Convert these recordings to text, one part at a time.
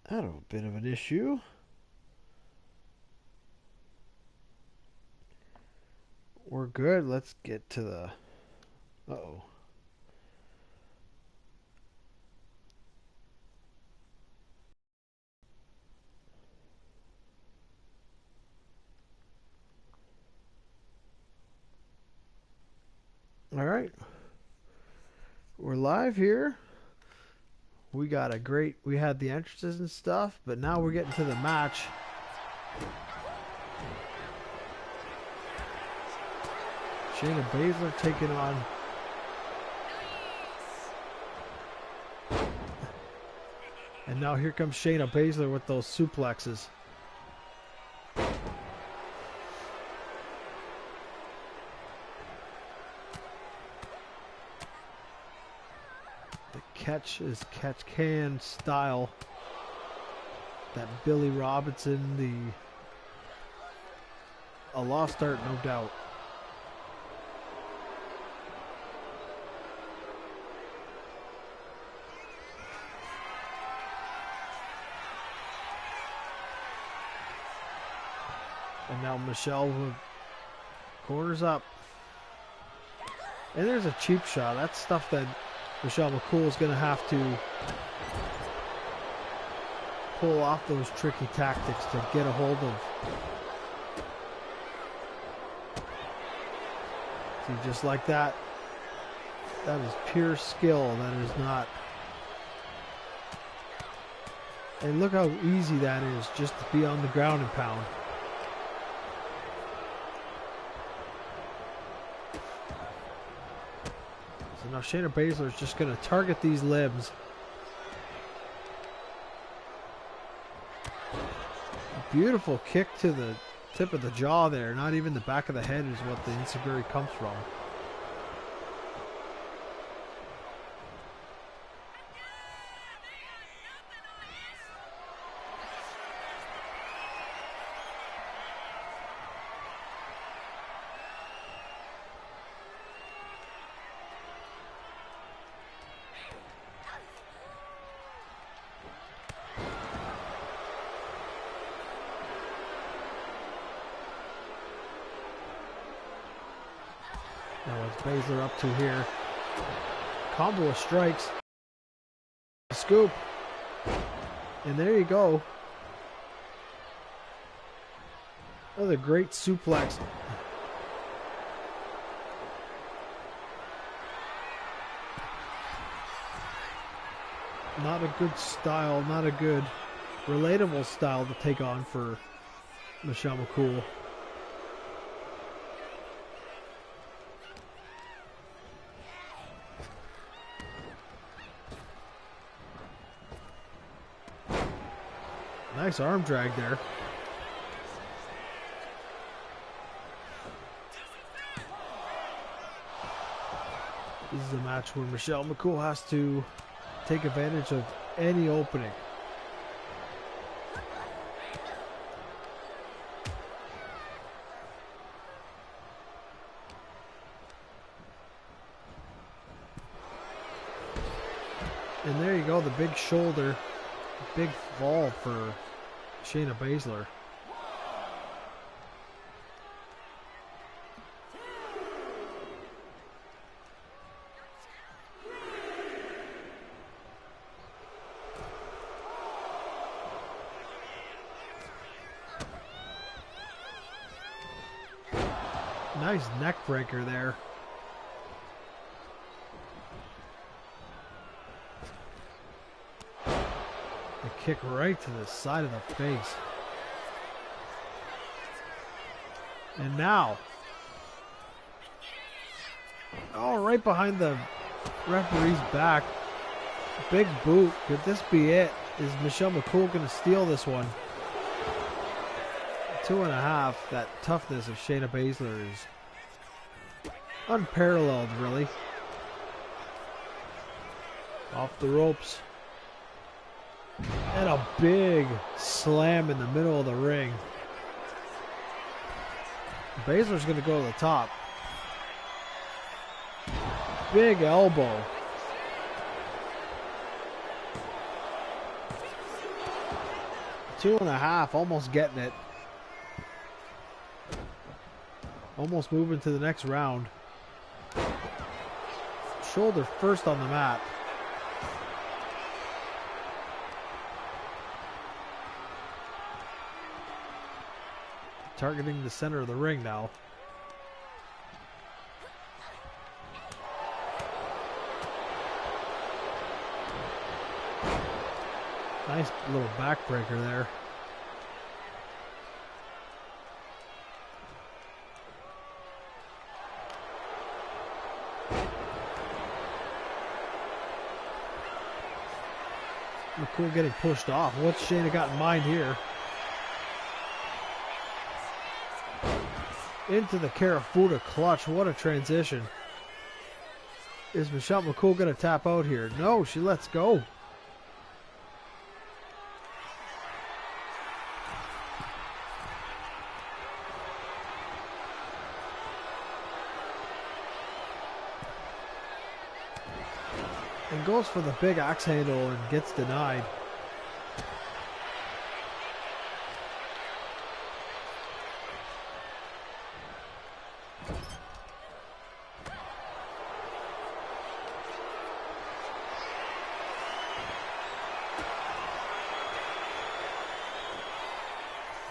That a bit of an issue. We're good. Let's get to the... Uh-oh. All right. We're live here. We got a great... We had the entrances and stuff, but now we're getting to the match. Shayna Baszler taking on... And now here comes Shayna Baszler with those suplexes. The catch is catch can style. That Billy Robinson, a lost art, no doubt. And now Michelle corners up. And there's a cheap shot. That's stuff that Michelle McCool is going to have to pull off those tricky tactics to get a hold of. See, just like that. That is pure skill. That is not... And look how easy that is just to be on the ground and pound. So now Shayna Baszler is just going to target these limbs. A beautiful kick to the tip of the jaw there. Not even the back of the head is what the enziguri comes from. Now what's Baszler up to here? Combo of strikes. Scoop. And there you go. Another great suplex. Not a good style, not a good relatable style to take on for Michelle McCool. Nice arm drag there. This is a match where Michelle McCool has to take advantage of any opening. And there you go, the big shoulder, big fall for Shayna Baszler. Nice neck breaker there. A kick right to the side of the face. And now, oh, right behind the referee's back. Big boot. Could this be it? Is Michelle McCool going to steal this one? 2.5. That toughness of Shayna Baszler is unparalleled, really. Off the ropes. And a big slam in the middle of the ring. Baszler's going to go to the top. Big elbow. 2.5, almost getting it. Almost moving to the next round. Shoulder first on the mat. Targeting the center of the ring now. Nice little backbreaker there. McCool getting pushed off. What's Shayna got in mind here? Into the Karafuda clutch. What a transition. Is Michelle McCool going to tap out here? No, she lets go. And goes for the big axe handle and gets denied.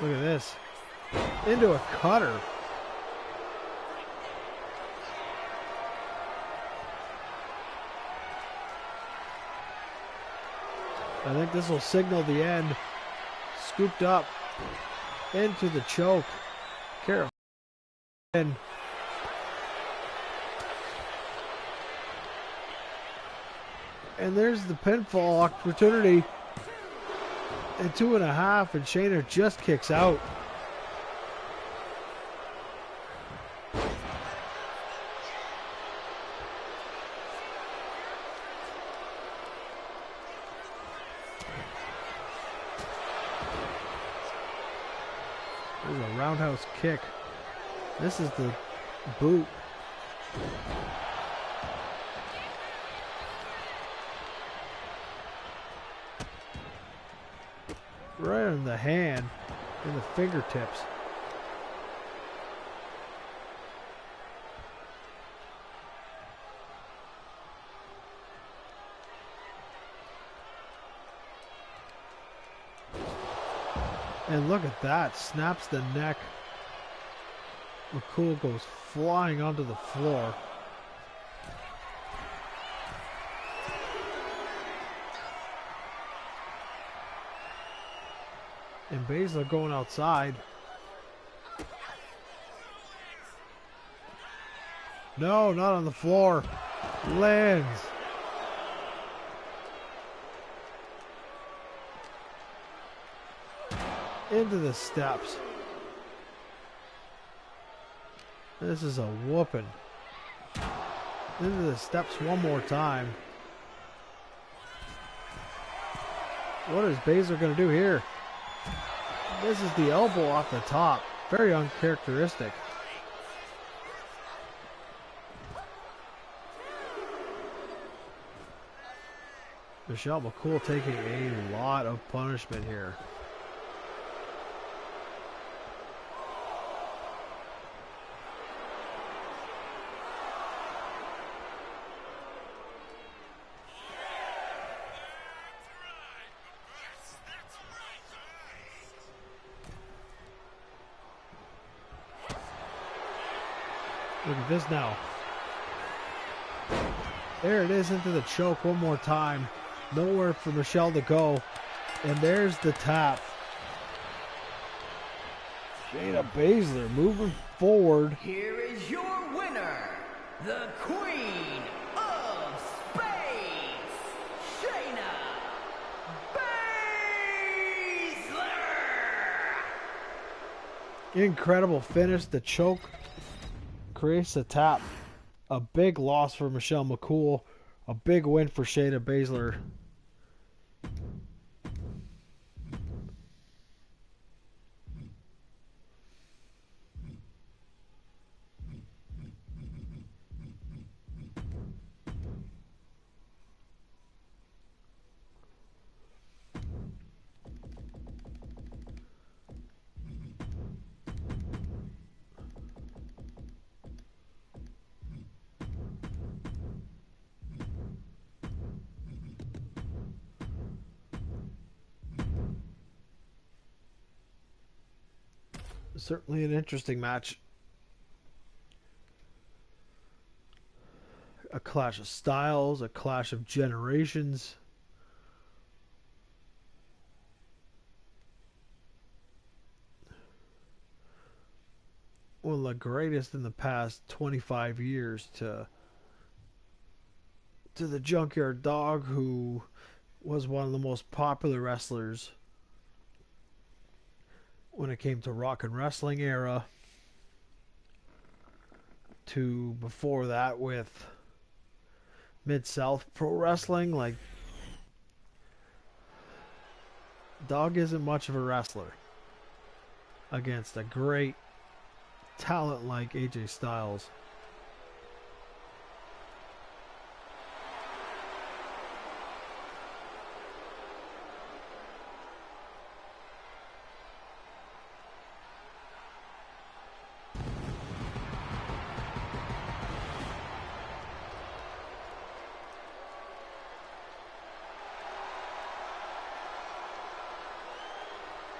Look at this. Into a cutter. I think this will signal the end. Scooped up into the choke. Careful. And there's the pinfall opportunity. And 2.5, and Shayna just kicks out. There's a roundhouse kick. This is the boot. Right on the hand and the fingertips. And look at that, snaps the neck. McCool goes flying onto the floor. And Baszler going outside. No, not on the floor. Lands. Into the steps. This is a whooping. Into the steps one more time. What is Baszler going to do here? This is the elbow off the top. Very uncharacteristic. Michelle McCool taking a lot of punishment here. Look at this now. There it is into the choke one more time. Nowhere for Michelle to go. And there's the tap. Shayna Baszler moving forward. Here is your winner, the Queen of Spades, Shayna Baszler. Incredible finish. The choke creates a tap. A big loss for Michelle McCool. A big win for Shayna Baszler. Certainly an interesting match. A clash of styles, a clash of generations. One of the greatest in the past 25 years to the Junkyard Dog, who was one of the most popular wrestlers when it came to rock and wrestling era, to before that with Mid-South Pro Wrestling. Like, Dog isn't much of a wrestler against a great talent like AJ Styles.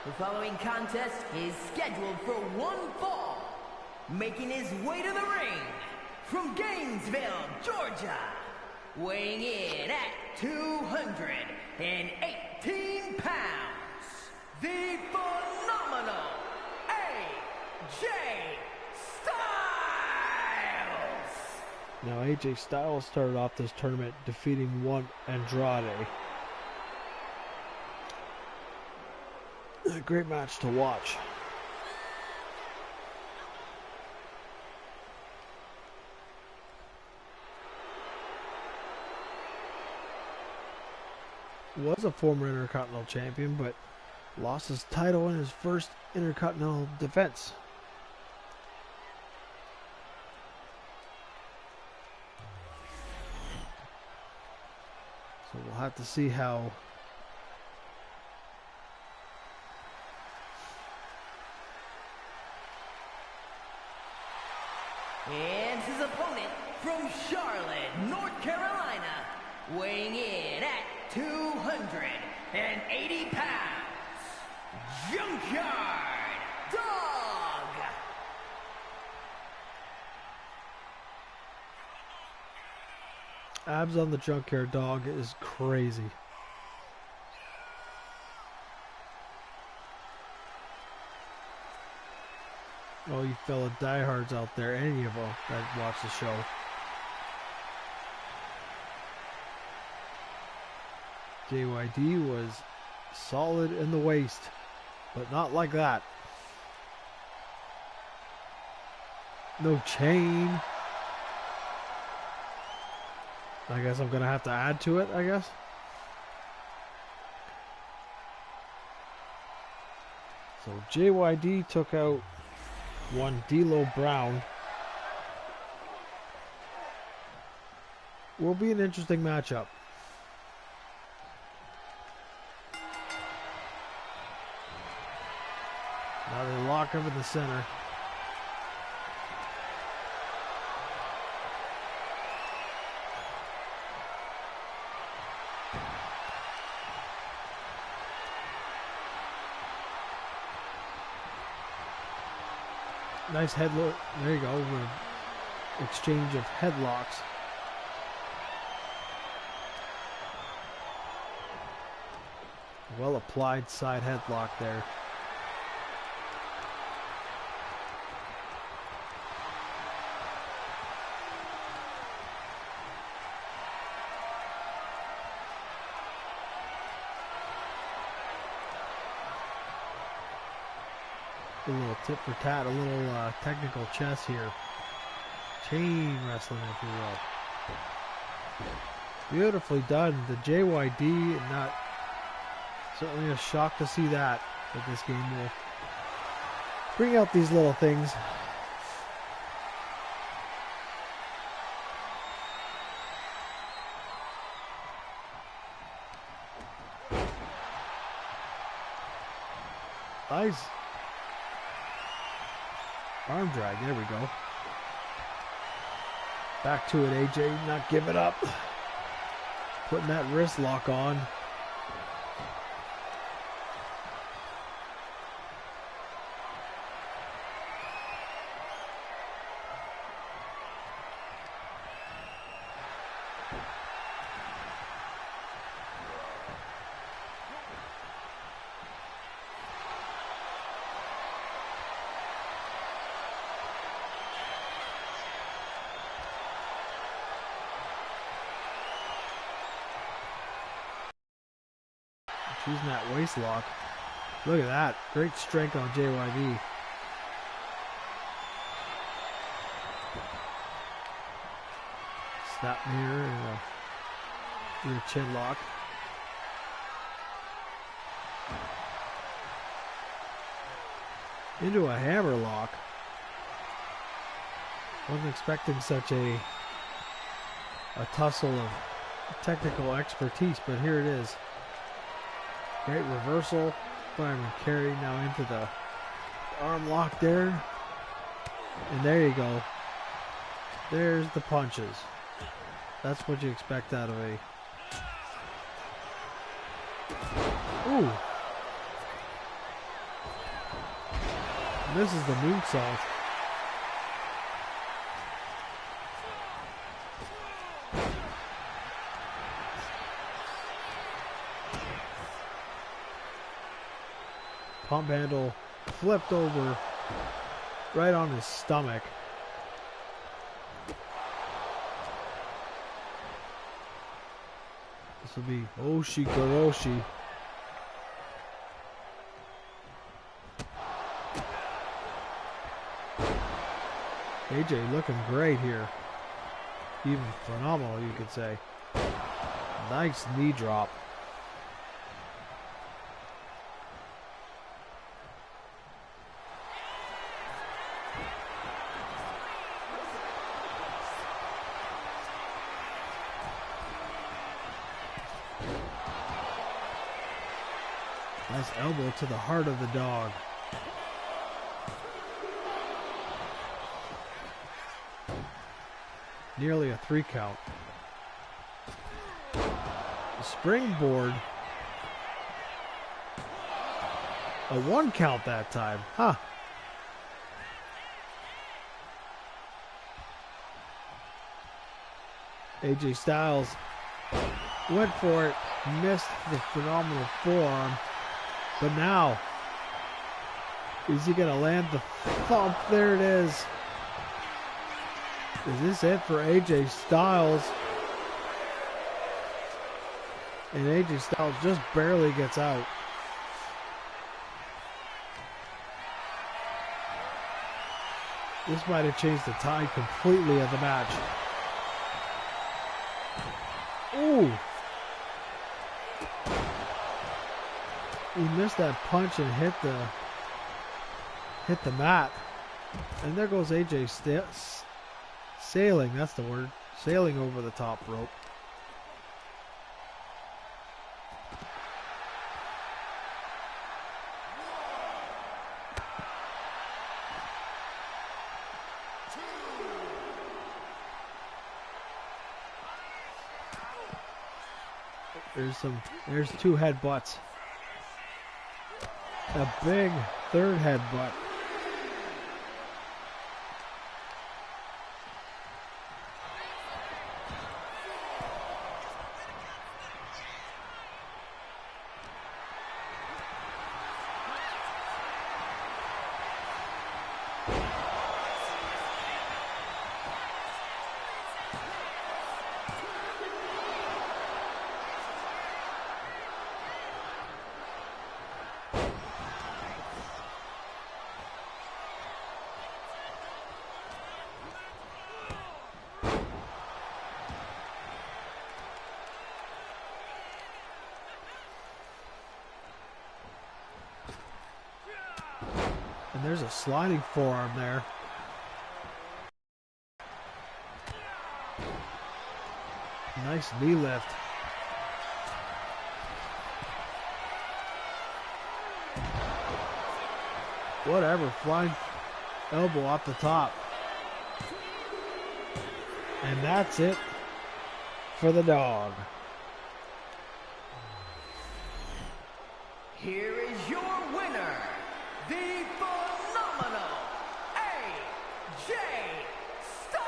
The following contest is scheduled for one fall. Making his way to the ring from Gainesville, Georgia, weighing in at 218 pounds, the phenomenal AJ Styles. Now, AJ Styles started off this tournament defeating one Andrade. A great match to watch. Was a former Intercontinental Champion, but lost his title in his first Intercontinental defense. So we'll have to see how And his opponent from Charlotte, North Carolina, weighing in at 280 pounds, Junkyard Dog. abs on the Junkyard Dog is crazy. Oh, you fellow diehards out there, any of them that watch the show. JYD was solid in the waist, but not like that. No chain. I guess I'm going to have to add to it, I guess. So JYD took out one D'Lo Brown. Will be an interesting matchup. Now they lock him in the center. Nice headlock. There you go. Exchange of headlocks. Well applied side headlock there. A little tit for tat, a little technical chess here. Chain wrestling, if you will. Beautifully done. The JYD, not certainly a shock to see that. But this game will bring out these little things. Nice. Arm drag, there we go. Back to it, AJ, not giving up. Putting that wrist lock on. using that waist lock. Look at that. Great strength on JYD. Snap mirror and a rear chin lock. Into a hammer lock. Wasn't expecting such a tussle of technical expertise, but here it is. Great reversal. Fireman carry now into the arm lock there. And there you go. There's the punches. That's what you expect out of a... Ooh. Misses the moonsault. Pump handle flipped over right on his stomach. This will be Oshi Goroshi. AJ looking great here. Even phenomenal, you could say. Nice knee drop. Nice elbow to the heart of the dog. Nearly a 3 count. The springboard. A 1 count that time. Huh. AJ Styles went for it. Missed the phenomenal forearm. But now, is he going to land the thump? There it is. Is this it for AJ Styles? And AJ Styles just barely gets out. This might have changed the tide completely of the match. Ooh. He missed that punch and hit the mat. And there goes AJ sailing, that's the word. Sailing over the top rope. There's 2 headbutts. A big 3rd headbutt. And there's a sliding forearm there. Nice knee lift. Whatever, flying elbow off the top. And that's it for the dog. Here is your winner, the phenomenal AJ Styles.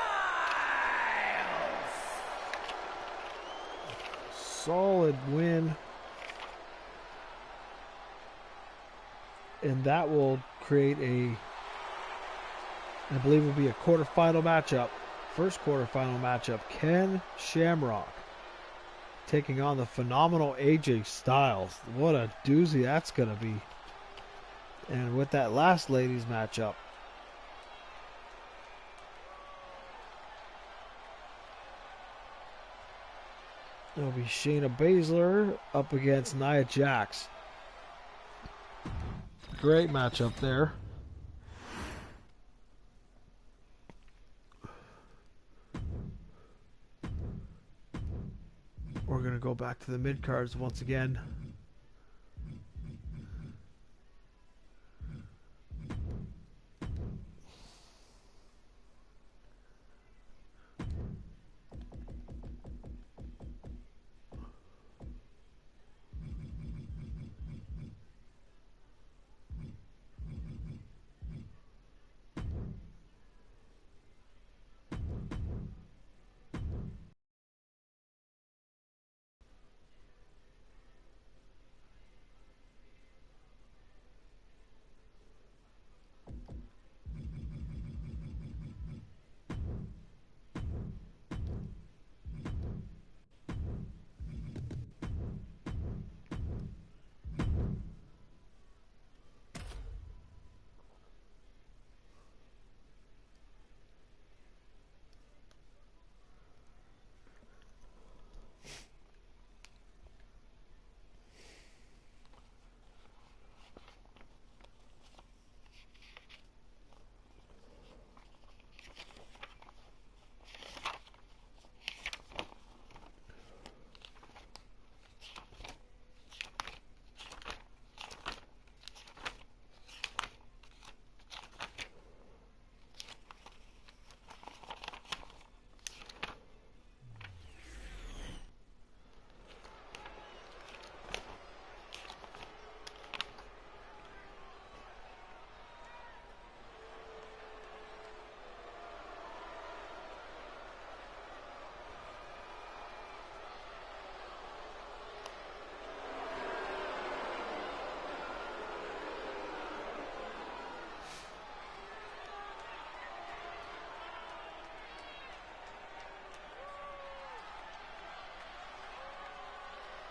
Solid win. And that will create I believe will be a quarterfinal matchup. First quarterfinal matchup. Ken Shamrock taking on the phenomenal AJ Styles. What a doozy that's going to be. And with that last ladies matchup, it'll be Shayna Baszler up against Nia Jax. Great matchup there. We're going to go back to the mid-cards once again.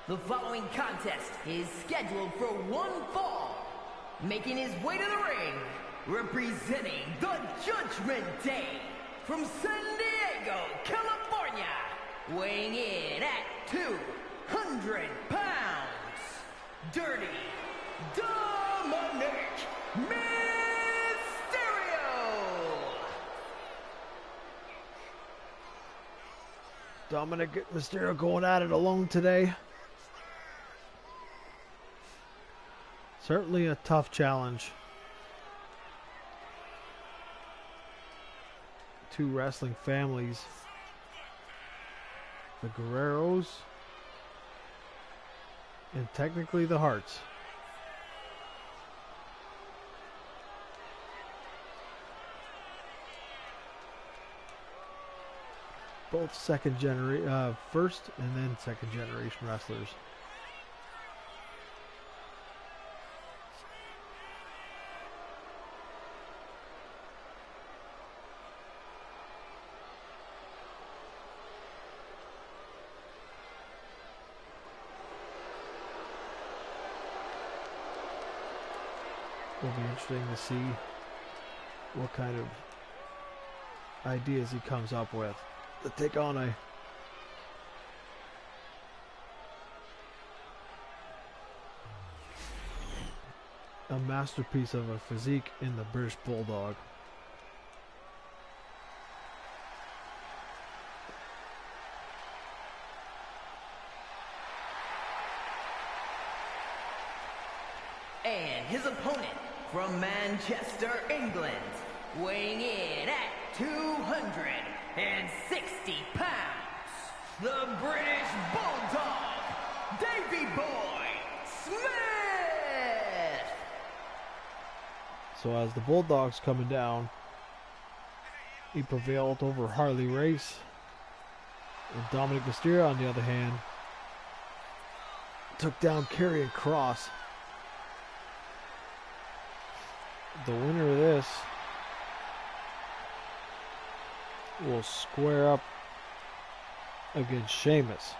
The following contest is scheduled for one fall. Making his way to the ring, representing the Judgment Day from San Diego, California, weighing in at 200 pounds, Dirty Dominic Mysterio. Dominic Mysterio going at it alone today. Certainly a tough challenge. Two wrestling families. The Guerreros and technically the Hearts. Both first and then second generation wrestlers. It'll be interesting to see what kind of ideas he comes up with to take on a masterpiece of a physique in the British Bulldog. And his opponent from Manchester, England, weighing in at 260 pounds, the British Bulldog, Davey Boy Smith. So as the Bulldog's coming down, he prevailed over Harley Race. And Dominic Mysterio, on the other hand, took down Karrion Kross. The winner of this will square up against Sheamus.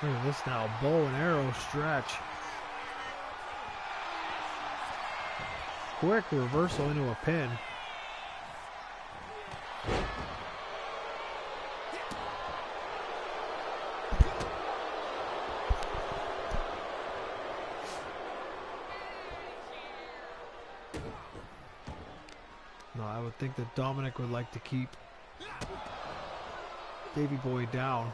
Look at this now, bow and arrow stretch. Quick reversal into a pin. No, I would think that Dominic would like to keep Davey Boy down.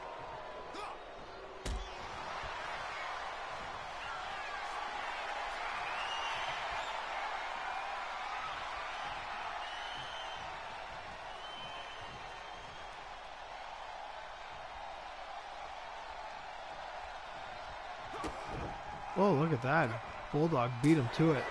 Oh, look at that. Bulldog beat him to it.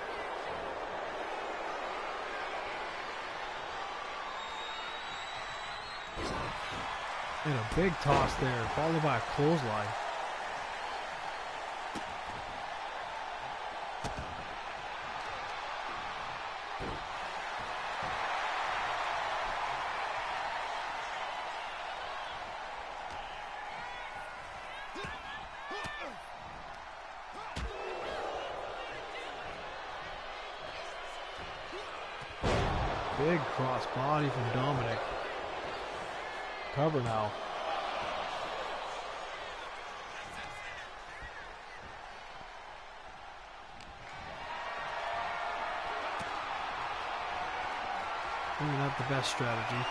And a big toss there, followed by a clothesline. Big cross body from Dominic. Cover now. Maybe not the best strategy.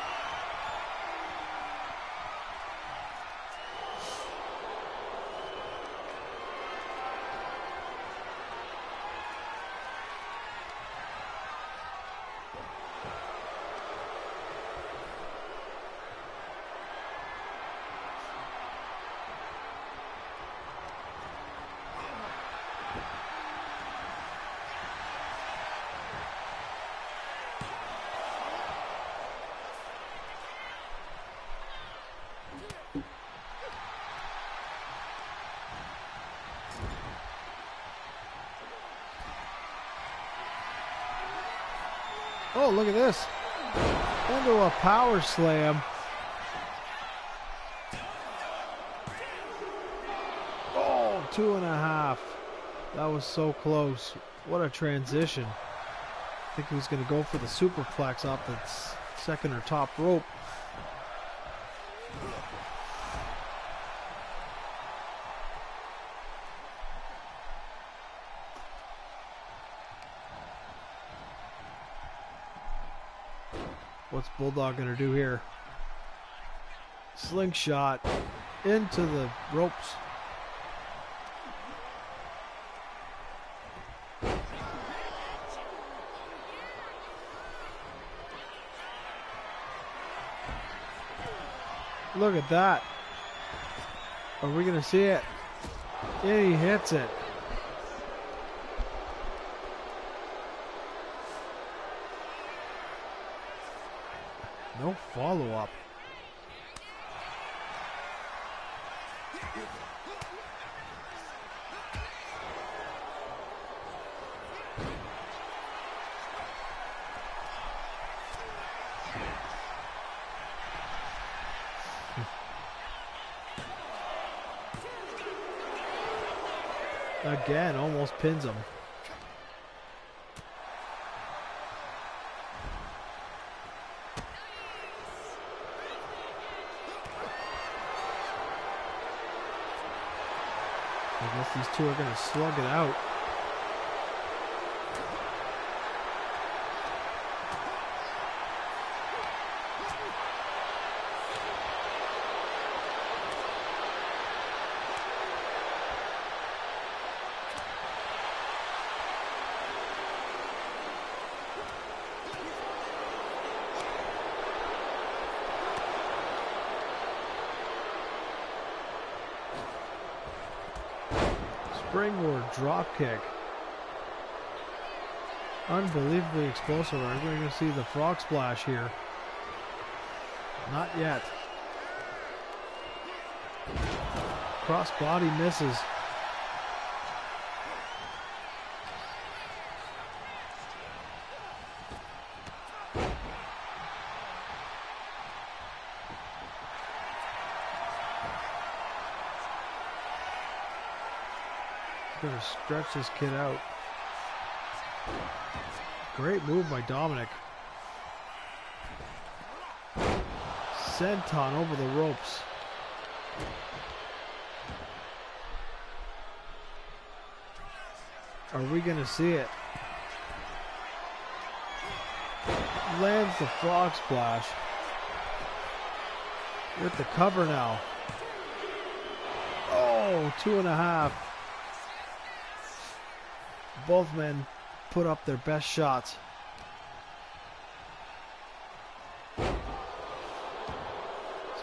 Oh, look at this. Into a power slam. Oh, 2.5. That was so close. What a transition. I think he was going to go for the superplex off the second or top rope. What's Bulldog going to do here? Slingshot into the ropes. Look at that. Are we going to see it? And he hits it. No follow-up. Again, almost pins him. I guess these two are going to slug it out. Springboard drop kick. Unbelievably explosive. Are we going to see the frog splash here? Not yet. Cross body misses. going to stretch this kid out. Great move by Dominic. Senton over the ropes. Are we going to see it? Lands the frog splash. With the cover now. Oh, 2.5. Both men put up their best shots.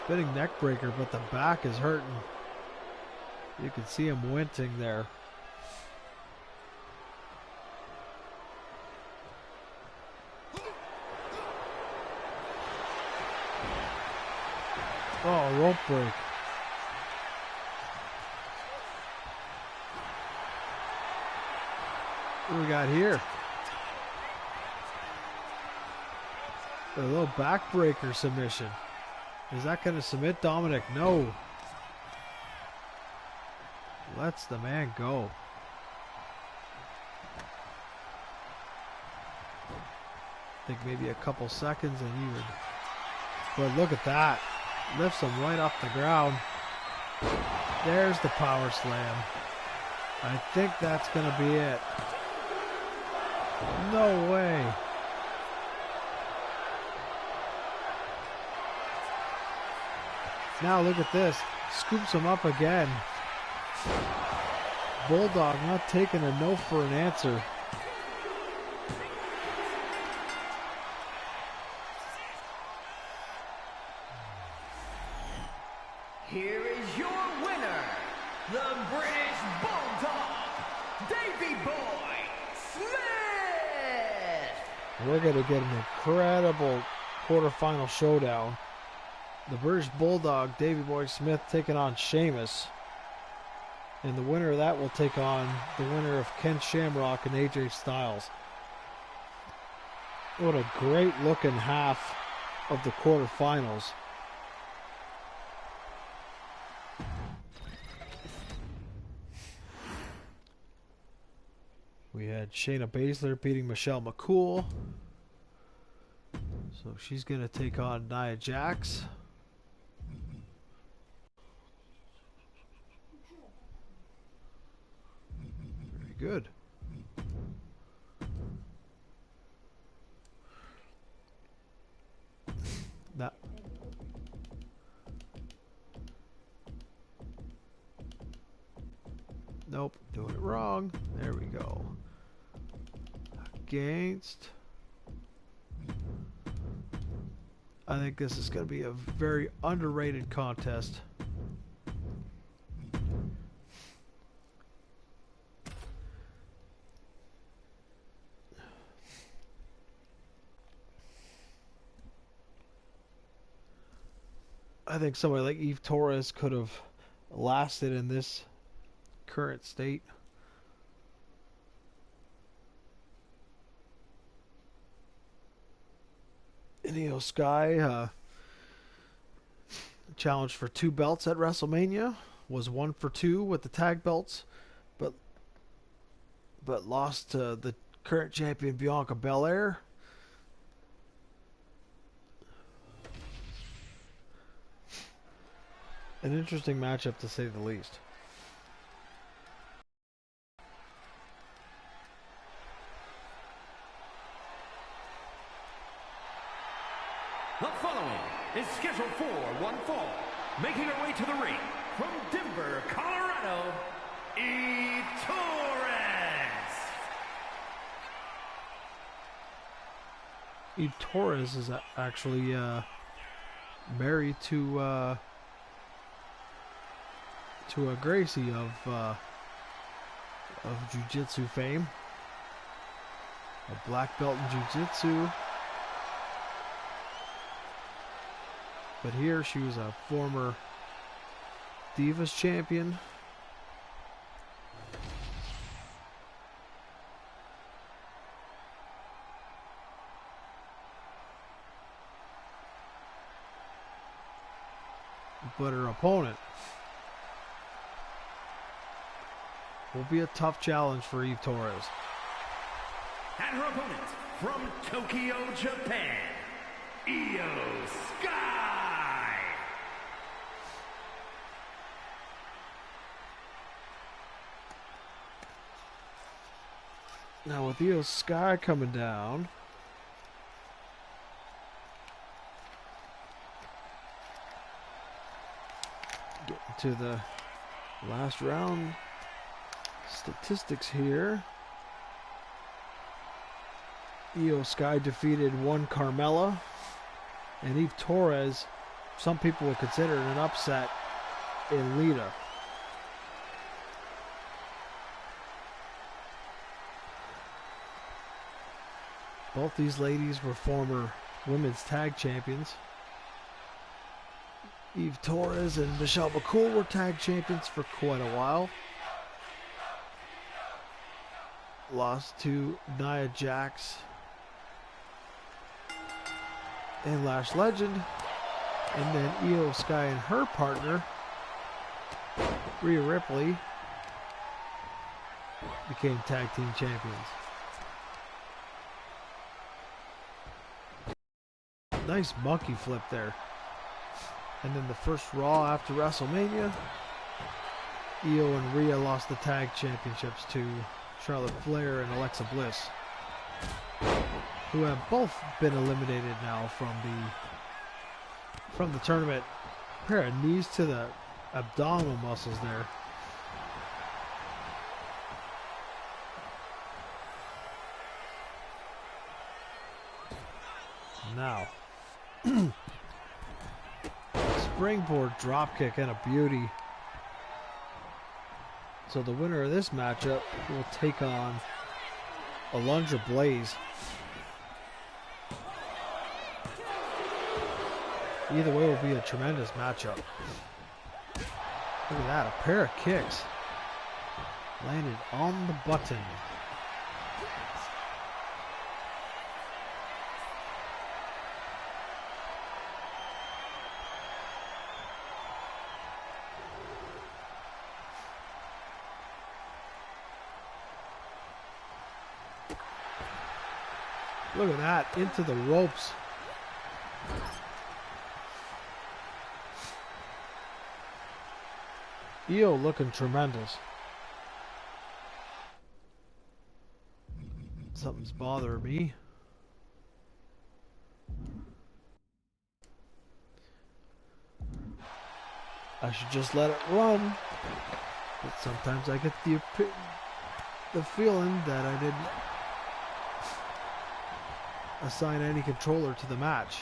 Spinning neck breaker, but the back is hurting. You can see him wincing there. Oh, rope break. What do we got here? A little backbreaker submission. Is that going to submit Dominic? No. Lets the man go. I think maybe a couple seconds and you would. But look at that. Lifts him right off the ground. There's the power slam. I think that's going to be it. No way. Now look at this. Scoops him up again. Bulldog not taking a no for an answer. Here is your winner, the British Bulldog, Davey Boy Smith. We're going to get an incredible quarterfinal showdown. The British Bulldog, Davey Boy Smith, taking on Sheamus. And the winner of that will take on the winner of Ken Shamrock and AJ Styles. What a great looking half of the quarterfinals. We had Shayna Baszler beating Michelle McCool. So she's going to take on Nia Jax. Very good. That. Nope, doing it wrong. There we go. Against. I think this is going to be a very underrated contest. I think somebody like Eve Torres could have lasted in this current state. Io Sky challenged for 2 belts at WrestleMania, was 1 for 2 with the tag belts, but lost to the current champion Bianca Belair. An interesting matchup to say the least. The following is scheduled for one fall. Making her way to the ring from Denver, Colorado, Eve Torres. Eve Torres is actually married to a Gracie of jiu-jitsu fame. A black belt in jiu-jitsu. But here she was a former Divas champion. But her opponent will be a tough challenge for Eve Torres. And her opponent from Tokyo, Japan, Io Sky. Now with Io Sky coming down, getting to the last round statistics here. Io Sky defeated one Carmella, and Eve Torres, some people would consider it an upset, in Lita. Both these ladies were former women's tag champions. Eve Torres and Michelle McCool were tag champions for quite a while. Lost to Nia Jax and Lash Legend. And then Io Sky and her partner, Rhea Ripley, became tag team champions. Nice monkey flip there. And then the first Raw after WrestleMania, Io and Rhea lost the tag championships to Charlotte Flair and Alexa Bliss, who have both been eliminated now from the tournament. Pair of knees to the abdominal muscles there. Now, springboard dropkick and a beauty. So the winner of this matchup will take on Alundra Blaze. Either way will be a tremendous matchup. Look at that, a pair of kicks landed on the button. Look at that, into the ropes. Io looking tremendous. Something's bothering me. I should just let it run. But sometimes I get the feeling that I didn't assign any controller to the match.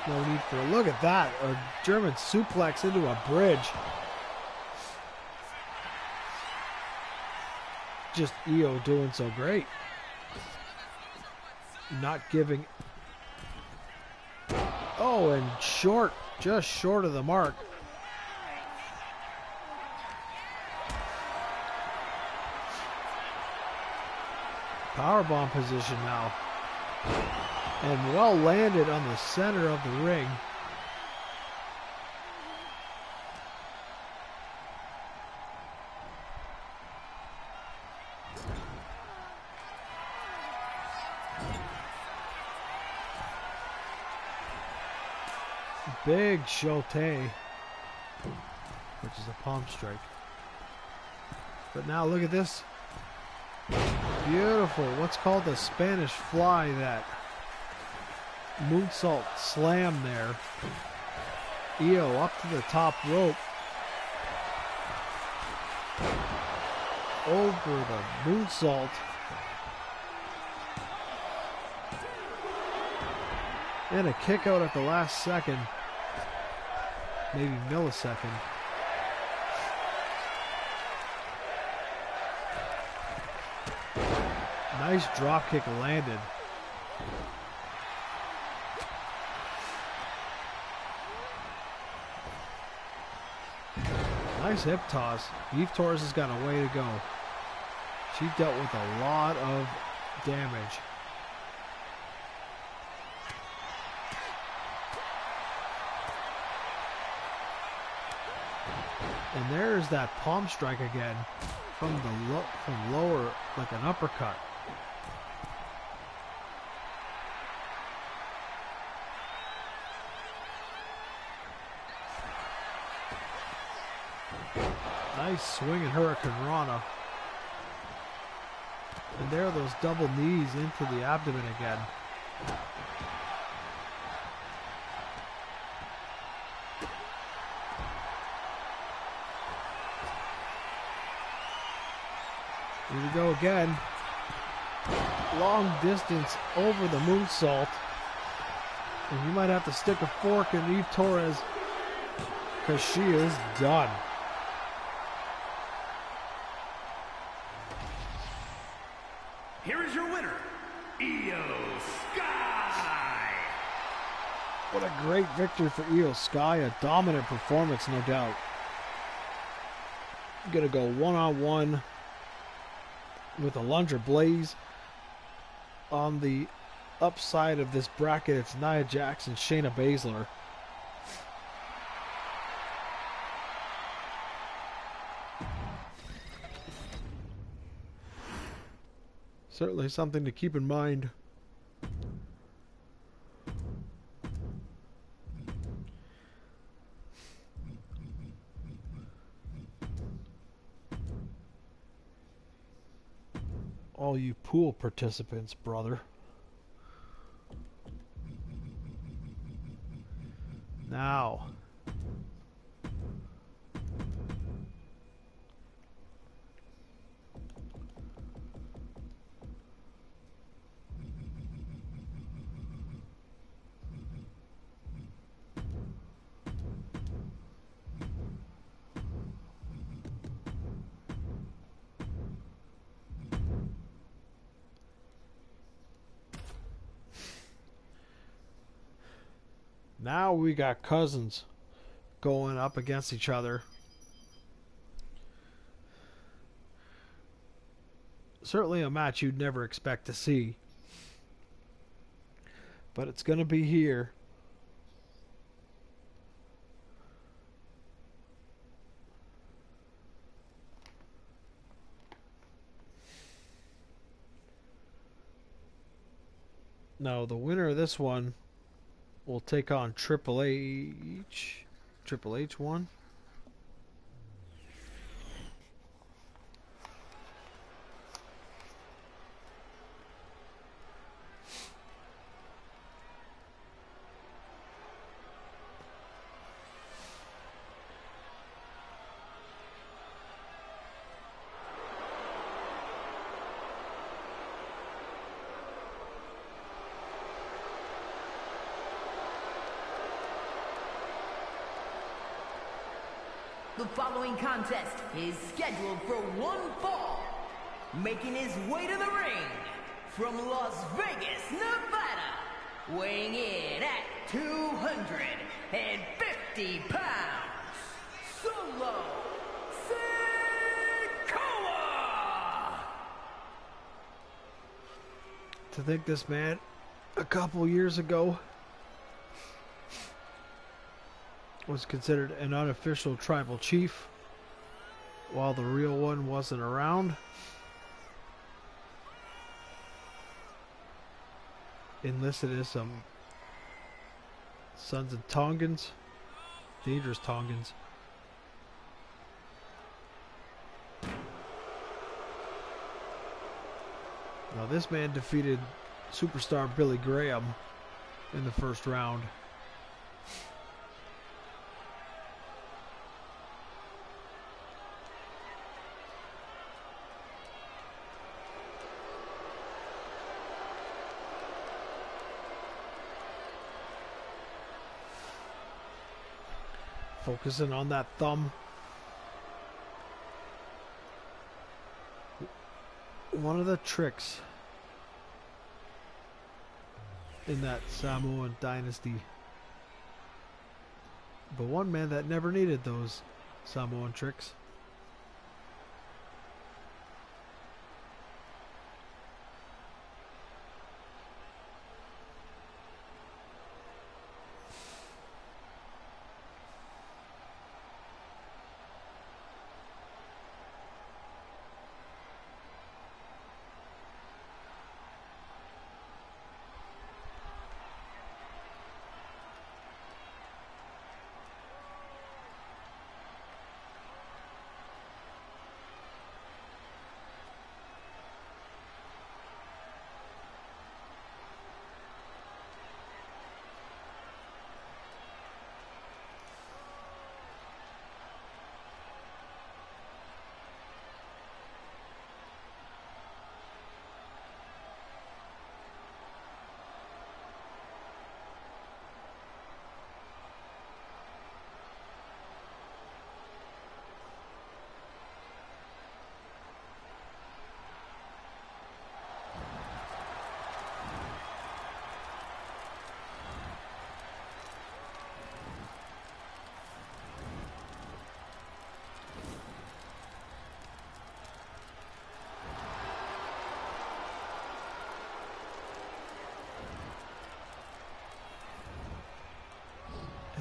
No need for a look at that. A German suplex into a bridge. Just Io doing so great. Not giving. Oh, and short. Just short of the mark. Powerbomb position now. And well landed on the center of the ring. Big shote, which is a palm strike. But now look at this. Beautiful. What's called the Spanish fly, that moonsault slam there. Io up to the top rope. Over the moonsault. And a kick out at the last second. Maybe millisecond. Nice drop kick landed. Nice hip toss. Eve Torres has got a way to go. She dealt with a lot of damage. And there's that palm strike again from the from lower, like an uppercut. Nice swinging Hurricane Rana. And there are those double knees into the abdomen again. Here we go again. Long distance over the moonsault. And you might have to stick a fork in Eve Torres because she is done. Here is your winner, Io Sky. What a great victory for Io Sky. A dominant performance, no doubt. Gonna go one-on-one with Alundra Blaze. On the upside of this bracket, it's Nia Jax and Shayna Baszler. Certainly something to keep in mind. All you pool participants, brother. Now. Now we got cousins going up against each other. Certainly a match you'd never expect to see. But it's going to be here. Now the winner of this one will take on Triple H. Triple H won. The following contest is scheduled for one fall. Making his way to the ring from Las Vegas, Nevada. Weighing in at 250 pounds. Solo Sikoa! To think this man a couple years ago was considered an unofficial tribal chief while the real one wasn't around. Enlisted as some Sons of Tongans, dangerous Tongans. Now this man defeated superstar Billy Graham in the first round. Focusing on that thumb. One of the tricks in that Samoan dynasty. But one man that never needed those Samoan tricks.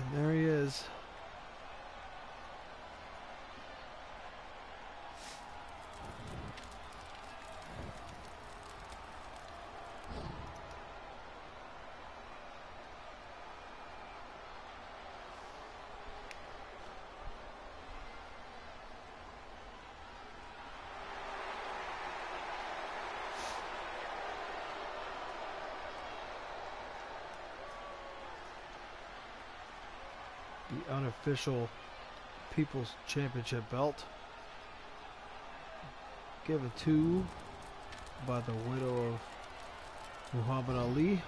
And there he is. The unofficial People's Championship belt, given to by the widow of Muhammad Ali.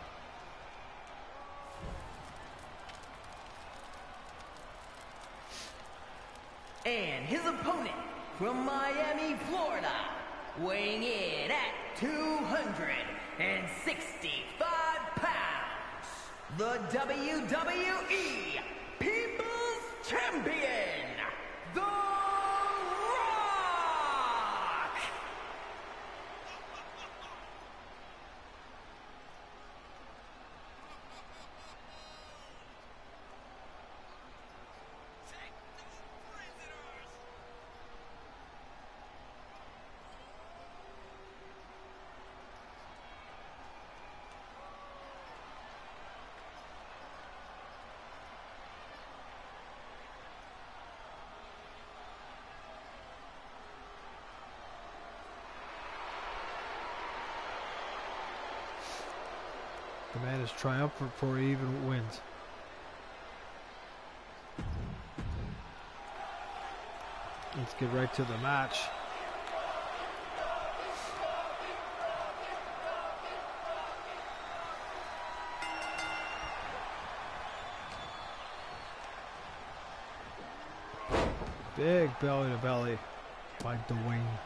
And his opponent from Miami, Florida, weighing in at 265 pounds, the WWE People's Champion, The Rock! The man is triumphant before he even wins. Let's get right to the match. Big belly to belly by Dwayne.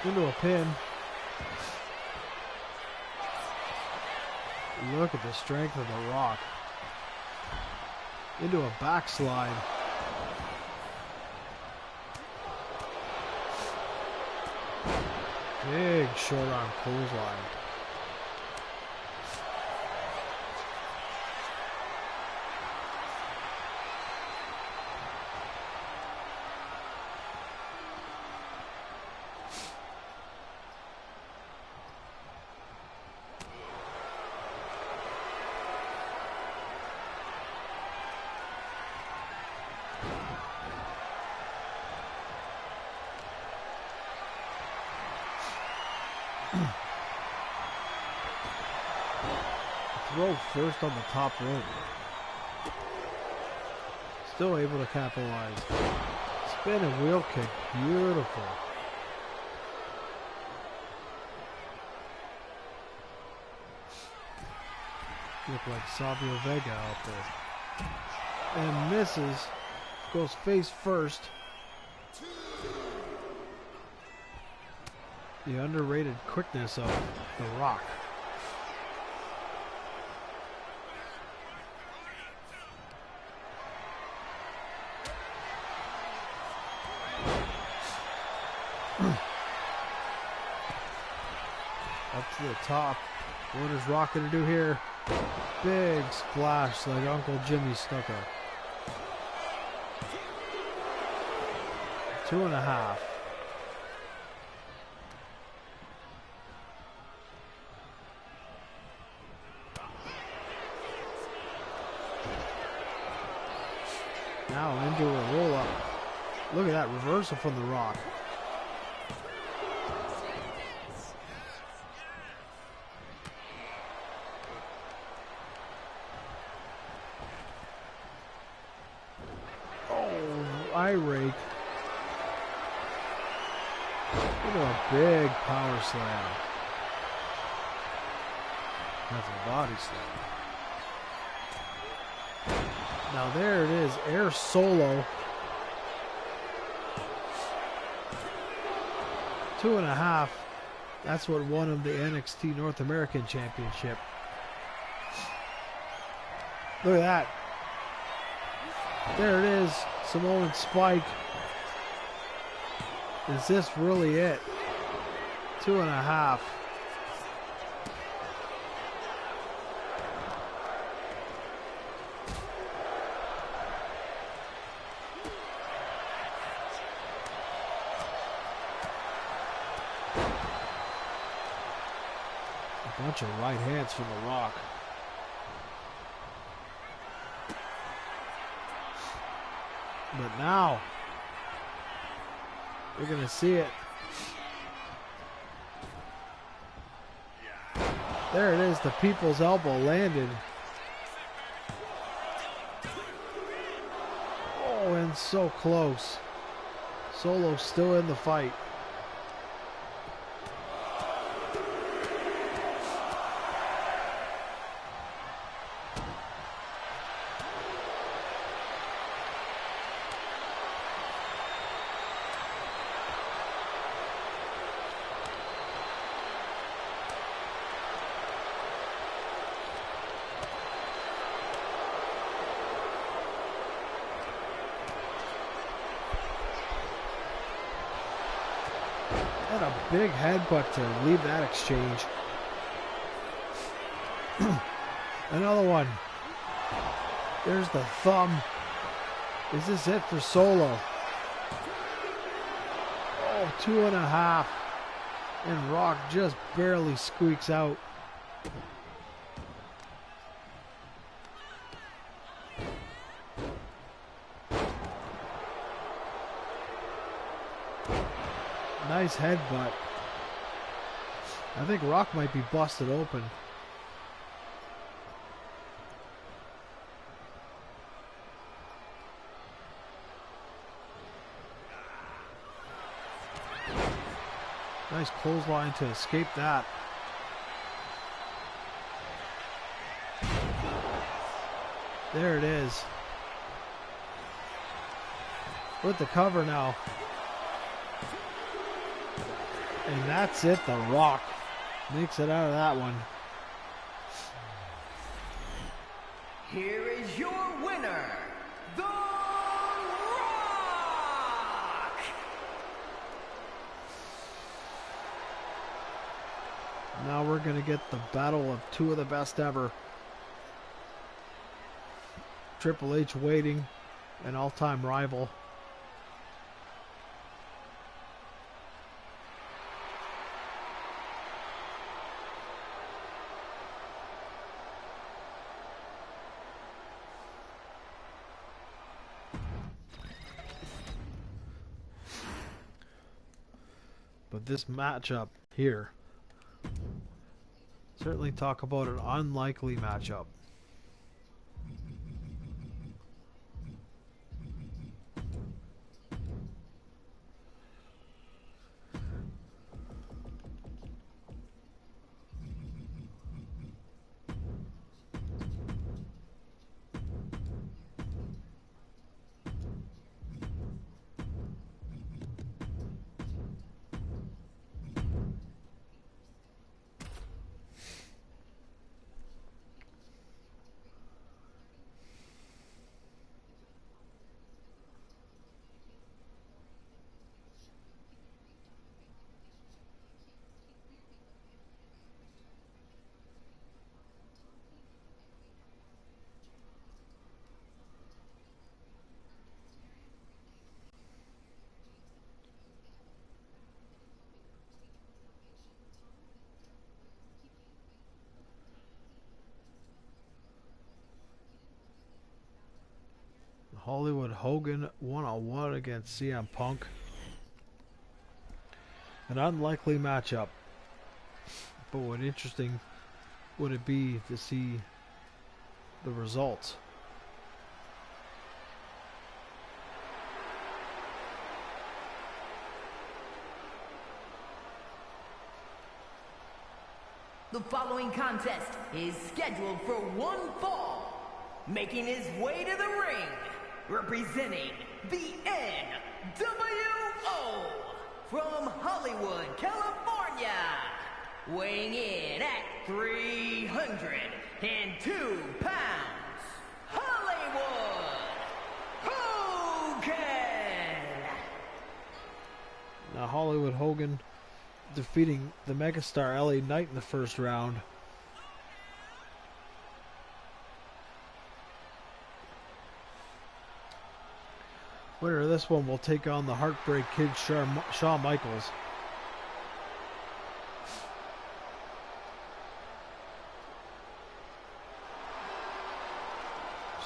Into a pin. Look at the strength of The Rock. Into a backslide. Big short arm clothesline. Throw first on the top rope. Still able to capitalize. Spin and wheel kick. Beautiful. Look like Savio Vega out there. And misses. Goes face first. The underrated quickness of The Rock. Up to the top. What is Rock going to do here? Big splash like Uncle Jimmy Snuka. 2.5. Now into a roll up. Look at that reversal from The Rock. Oh, eye rake. Look at a big power slam. That's a body slam. Now there it is, air solo. 2.5. That's what won him the NXT North American Championship. Look at that. There it is, Samoan Spike. Is this really it? 2.5. A bunch of right hands from The Rock. But now we're going to see it. There it is, the people's elbow landed. Oh, and so close. Solo still in the fight. And a big headbutt to leave that exchange. Another one. There's the thumb. Is this it for Solo? Oh, 2.5. And Rock just barely squeaks out. Nice headbutt. I think Rock might be busted open. Nice clothesline to escape that. There it is. With the cover now. And that's it, The Rock makes it out of that one. Here is your winner, The Rock! Now we're going to get the battle of two of the best ever. Triple H waiting, an all-time rival. But this matchup here, certainly talk about an unlikely matchup. Hollywood Hogan one-on-one against CM Punk. An unlikely matchup. But what interesting would it be to see the results? The following contest is scheduled for one fall. Making his way to the ring, representing the NWO from Hollywood, California. Weighing in at 302 pounds, Hollywood Hogan. Now Hollywood Hogan defeating the megastar LA Knight in the first round. Winner of this one will take on the Heartbreak Kid Shawn Michaels.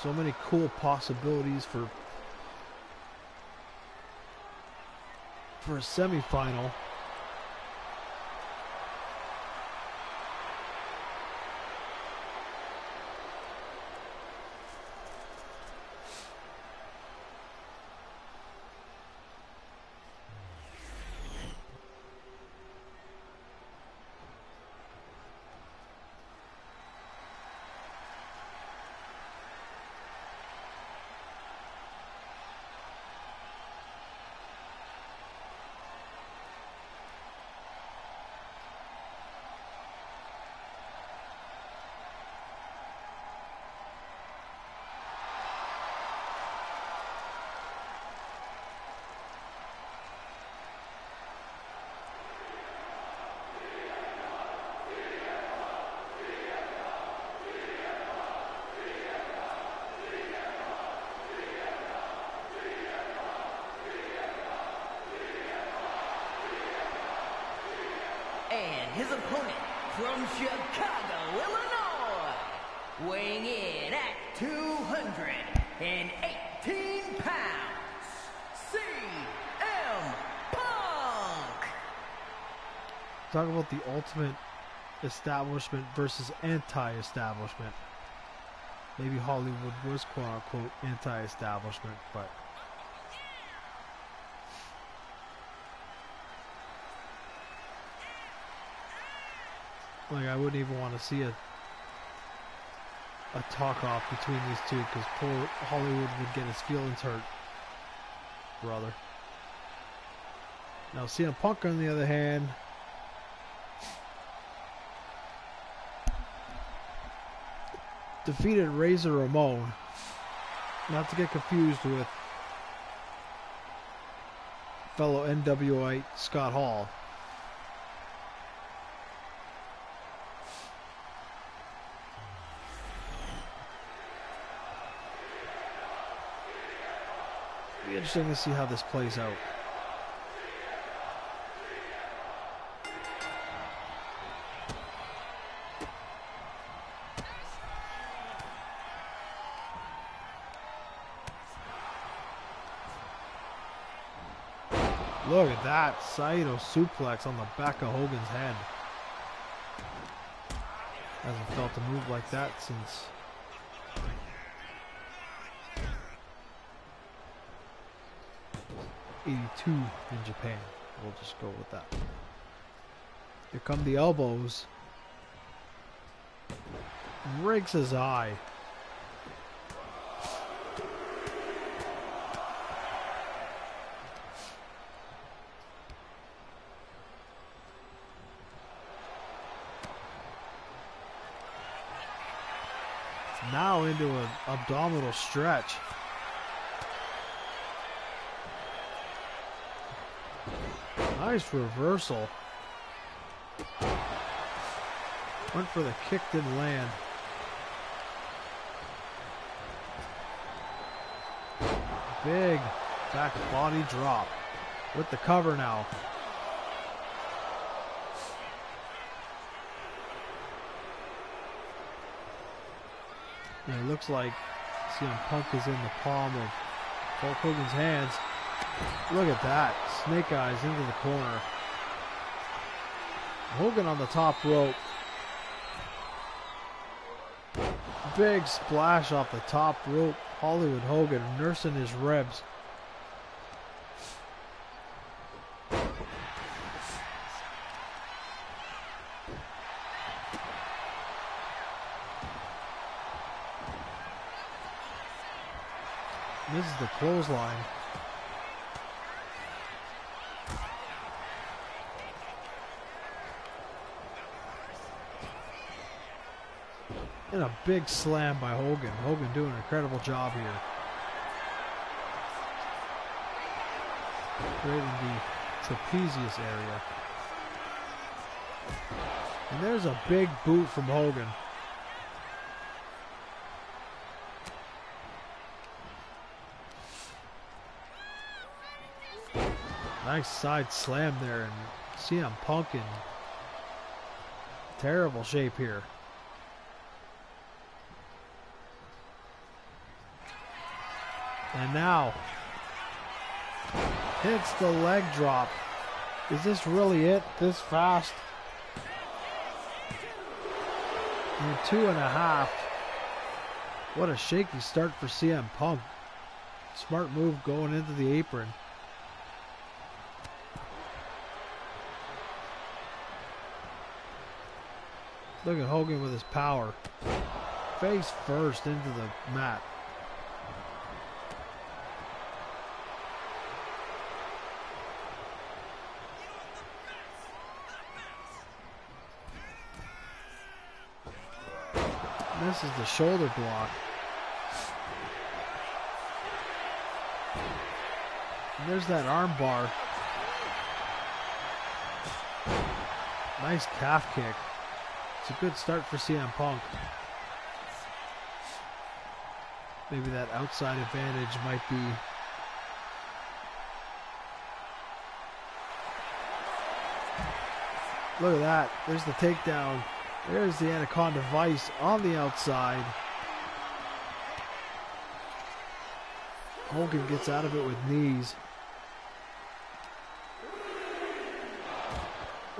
So many cool possibilities for a semifinal. And his opponent from Chicago, Illinois, weighing in at 218 pounds, CM Punk. Talk about the ultimate establishment versus anti-establishment. Maybe Hollywood was quote-unquote anti-establishment, but like I wouldn't even want to see a talk-off between these two, because poor Hollywood would get his feelings hurt, brother. Now CM Punk, on the other hand, defeated Razor Ramon, not to get confused with fellow NWA Scott Hall. It'll be interesting to see how this plays out. Look at that Saito suplex on the back of Hogan's head. Hasn't felt a move like that since '82 in Japan. We'll just go with that. Here come the elbows. Breaks his eye. Now into an abdominal stretch. Nice reversal. Went for the kick, didn't land. Big back body drop with the cover now. And it looks like CM Punk is in the palm of Hulk Hogan's hands. Look at that. Snake eyes into the corner. Hogan on the top rope. Big splash off the top rope. Hollywood Hogan nursing his ribs. This is the clothesline. And a big slam by Hogan. Hogan doing an incredible job here. Right in the trapezius area. And there's a big boot from Hogan. Nice side slam there, and CM Punk in terrible shape here. And now hits the leg drop. Is this really it this fast? And 2.5. What a shaky start for CM Punk. Smart move going into the apron. Look at Hogan with his power. Face first into the mat. This is the shoulder block. And there's that arm bar. Nice calf kick. It's a good start for CM Punk. Maybe that outside advantage might be. Look at that. There's the takedown. There's the Anaconda Vice on the outside. Hogan gets out of it with knees.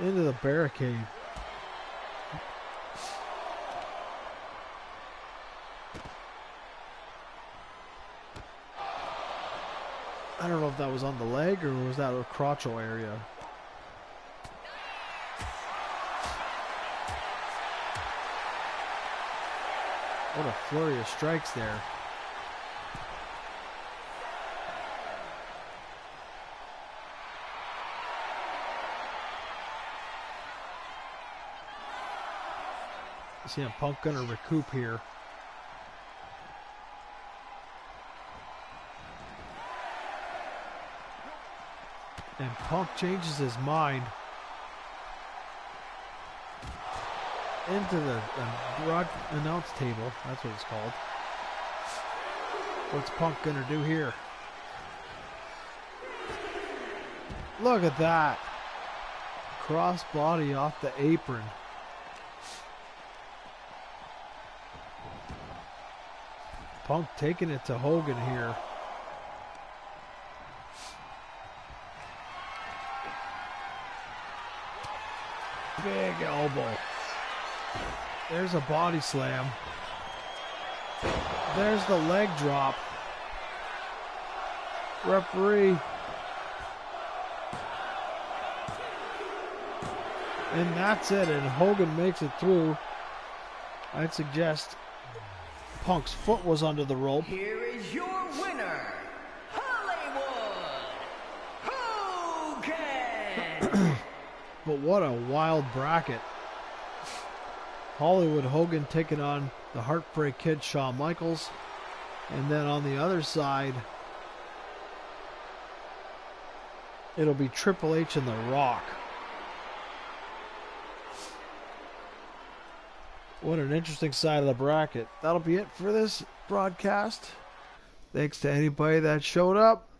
Into the barricade. I don't know if that was on the leg or was that a crotchal area. What a flurry of strikes there. CM Punk gonna recoup here. And Punk changes his mind into the broad announce table. That's what it's called. What's Punk gonna do here? Look at that. Cross body off the apron. Punk taking it to Hogan here. Big elbow. There's a body slam. There's the leg drop. Referee. And that's it. And Hogan makes it through. I'd suggest Punk's foot was under the rope. Here is your winner, Hollywood Hogan. But what a wild bracket. Hollywood Hogan taking on the Heartbreak Kid Shawn Michaels. And then on the other side, it'll be Triple H and The Rock. What an interesting side of the bracket. That'll be it for this broadcast. Thanks to anybody that showed up.